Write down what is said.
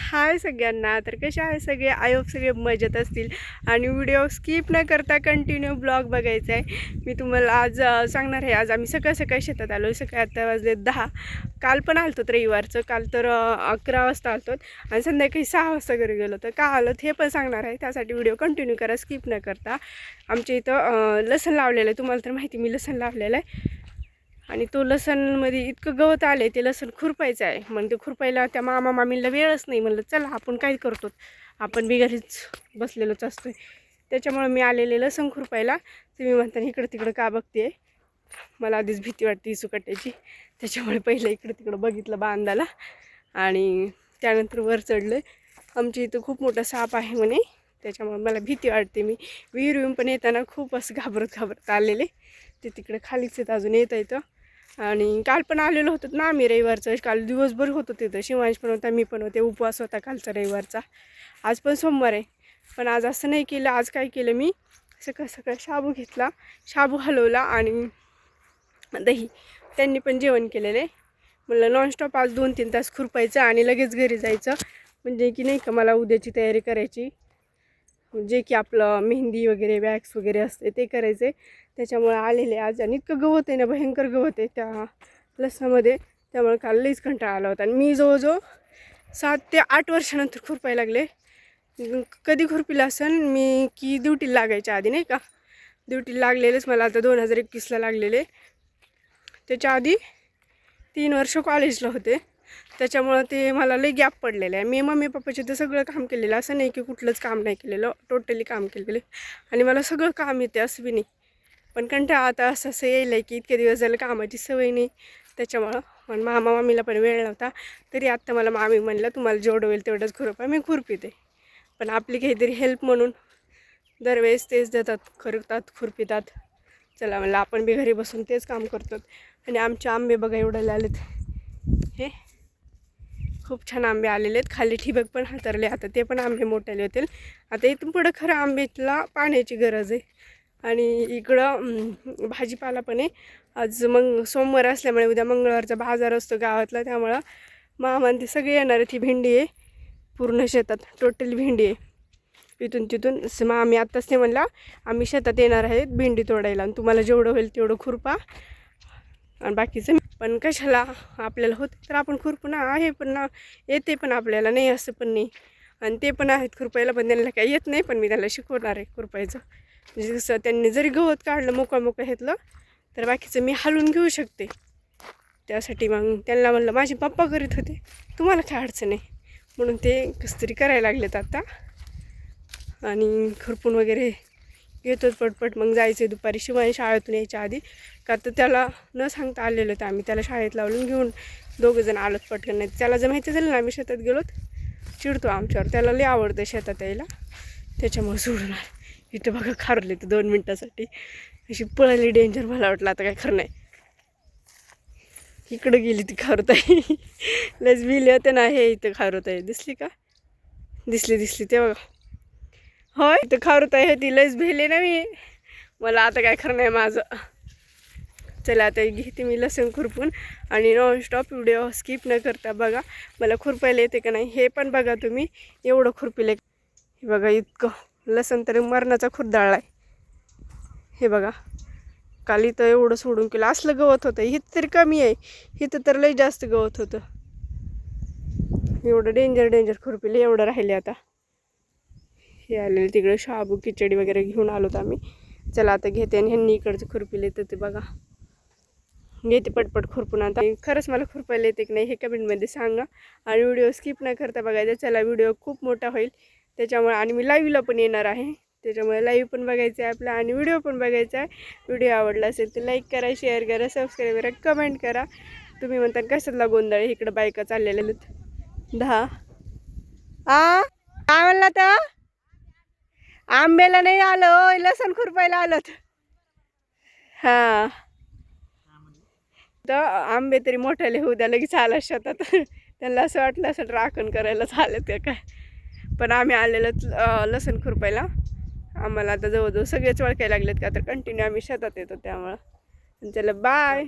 हाय सगळ्यांना. तर कसे आहे सगळे? आय होप सगळे मजेत असतील आणि व्हिडिओ स्किप न करता कंटिन्यू ब्लॉग बघायचा आहे. मी तुम्हाला आज सांगणार आहे. आज आम्ही सकाळ सकाळी शेतात आलो. सकाळी आता वाजले 10. काल पण आलतो रविवारचं. काल तर 11 वाजता आलतो आणि संध्याकाळी 6 वाजता घरी गेलो. तर का आलो हे पण सांगणार आहे. त्यासाठी व्हिडिओ कंटिन्यू करा स्किप न करता. आमच्या इथं लसण लावलेलं आहे. तुम्हाला तर माहिती मी लसण लावलेलं आहे आणि तो लसणमध्ये इतकं गवत आले ते लसण खुरपायचं आहे. मग ते खुरपायला त्या मामा मामीला वेळच नाही. म्हणलं चला आपण काय करतो, आपण बिघारीच बसलेलोच असतोय. त्याच्यामुळे मी आलेले लसण खुरपायला. तुम्ही म्हणता इकडं तिकडं का बघते, मला आधीच भीती वाटते सुकट्याची. त्याच्यामुळे पहिलं इकडं तिकडं बघितलं बांधाला आणि त्यानंतर वर चढलं. आमच्या इथं खूप मोठा साप आहे म्हणे, त्याच्यामुळे मला भीती वाटते. मी विहिरीहून पण येताना खूप असं घाबरत आलेले. ते तिकडे खालीच येत अजून येतं. आणि काल पण आलेलो होतो ना आम्ही रविवारचं. काल दिवसभर होतो तिथं. शिवांश पण होता, मी पण होते. उपवास होता कालचा रविवारचा. आज पण सोमवार आहे, पण आज असं नाही केलं. आज काय केलं, मी सकाळ शाबू घेतला, शाबू हलवला आणि दही. त्यांनी पण जेवण केलेलं. म्हणलं नॉनस्टॉप आज 2-3 तास खुरपायचं आणि लगेच घरी जायचं. म्हणजे की नाही का मला उद्याची तयारी करायची, जे की आपलं मेहंदी वगैरे वॅक्स वगैरे असते ते करायचे. त्याच्यामुळे आलेले आज. आणि इतकं गवत आहे ना, भयंकर गवत आहे त्या लसणामध्ये. त्यामुळे काल लईच कंटाळा आला होता. आणि मी जवळजवळ 7 ते 8 वर्षानंतर खुरपायला लागले. कधी खुरपिलं असेल मी की ड्युटीला लागायच्या आधी, नाही का. ड्युटीला लागलेलेच मला आता 2021ला लागलेले. त्याच्या आधी 3 वर्ष कॉलेजला होते. त्याच्यामुळं ते मला लई गॅप पडलेलं आहे. मी मम्मी पप्पाचे तर सगळं काम केलेलं, असं नाही की कुठलंच काम नाही केलेलं, टोटली काम केलेलं. आणि मला सगळं काम येते असं बी नाही. पण कंटाळा आता असं येईल आहे की इतके दिवस झालं कामाची सवय नाही. त्याच्यामुळं पण मामा मामीला पण वेळ नव्हता. तरी आत्ता मला मामी म्हणलं तुम्हाला जेवढं होईल तेवढंच खुरपा. मी खुरपिते, पण आपली काहीतरी हेल्प म्हणून दरवेळेस तेच देतात, खुरपितात. चला म्हणलं आपण बी घरी बसून तेच काम करतो. आणि आमचे आंबे बघा एवढे आलेत. हे खूप छान आंबे आलेले आहेत. खाली ठिबक पण हातरले. आता ते पण आंबे मोठे होतील. आता इथून पुढं खरं आंब्याला पाण्याची गरज आहे. आणि इकडं भाजीपाला पण आहे. आज मग सोमवार असल्यामुळे उद्या मंगळवारचा बाजार असतो गावातला. त्यामुळं मामा ते सगळे येणार आहेत. ही भेंडी आहे पूर्ण शेतात, टोटली भेंडी आहे इथून तिथून. मग आम्ही आत्ताच ते म्हणला आम्ही शेतात येणार आहेत भेंडी तोडायला आणि तुम्हाला जेवढं होईल तेवढं खुरपा आणि बाकीचं पण कशाला आपल्याला होत तर आपण खुरपू ना. आहे पण ना, येते पण आपल्याला, नाही असं पण नाही. आणि ते पण आहेत खुरपायला, पण त्यांना काही येत नाही. पण मी त्याला शिकवणार आहे खुरपायचं. म्हणजे जसं त्यांनी जरी गवत काढलं मोकळं घेतलं तर बाकीचं मी हलवून घेऊ शकते. त्यासाठी मग त्यांना म्हणलं माझे पप्पा करीत होते, तुम्हाला काय अडचण आहे, म्हणून ते कसं तरी करायला लागलेत आता. आणि खुरपून वगैरे येतोच पटपट. मग जायचं दुपारी शिवाय शाळेतून यायच्या आधी, का तर त्याला न सांगता आलेलं तर आम्ही त्याला शाळेत लावून घेऊन दोघंजण आलोत पटकन. नाही त्याला जर माहिती झालं ना आम्ही शेतात गेलोत चिडतो आमच्यावर. त्याला लई आवडतं शेतात यायला, त्याच्यामुळे सोडून आलं. इथं बघा खारले तर 2 मिनटासाठी अशी पळाली, डेंजर. मला वाटलं आता काय खरं नाही. इकडं गेली ती खारुताई. लस बिले होते ना. हे इथं खारुताई दिसली का? दिसली ते बघा. होय इथं खारुताई आहे, ती लस भेले ना मी. मला आता काय खरं नाही माझं. चला आता घेते मी लसूण खुरपून आणि नॉनस्टॉप व्हिडिओ स्किप न करता बघा. मला खुरपायला येते का नाही हे पण बघा तुम्ही. एवढं खुरपिले हे बघा, इतकं लसूण तरी मरणाचा खुरदाळला आहे. हे बघा काल इथं एवढं सोडून केलं, असलं गवत होतं. हिथं तरी कमी आहे, हिथं तर लई जास्त गवत होतं. एवढं डेंजर खुरपिले. एवढं राहिले आता. हे आलेले तिकडे शाबू खिचडी वगैरे घेऊन आलोत आम्ही. चला आता घेते आणि ह्यांनी इकडचं खुरपिले तर ते बघा घेते पटपट खुरपून. आता खरंच मला खुरपायला येते की नाही हे कमेंटमध्ये सांगा. आणि व्हिडिओ स्किप न करता बघायचा. चला व्हिडिओ खूप मोठा होईल त्याच्यामुळे. आणि मी लाईव्हला पण येणार आहे, त्याच्यामुळे लाईव्ह पण बघायचं आहे आपला आणि व्हिडिओ पण बघायचा आहे. व्हिडिओ आवडला असेल तर लाईक करा, शेअर करा, सबस्क्राईब करा, कमेंट करा. तुम्ही म्हणता कशातला गोंधळ, इकडं बायका चाललेल्या आहेत 10. काय म्हणला तर आंब्याला नाही आलं, लसण खुरपायला आलं. हां तर आंबे तरी मोठ्याले होऊ द्या, लगेच आला शेतात. त्यांना असं वाटलं असं राखण करायला चालत का काय. पण आम्ही आलेलं लसण खुरपायला. आम्हाला आता जवळजवळ सगळेच ओळखायला लागलेत का तर कंटिन्यू आम्ही शेतात येतो त्यामुळं. चला बाय.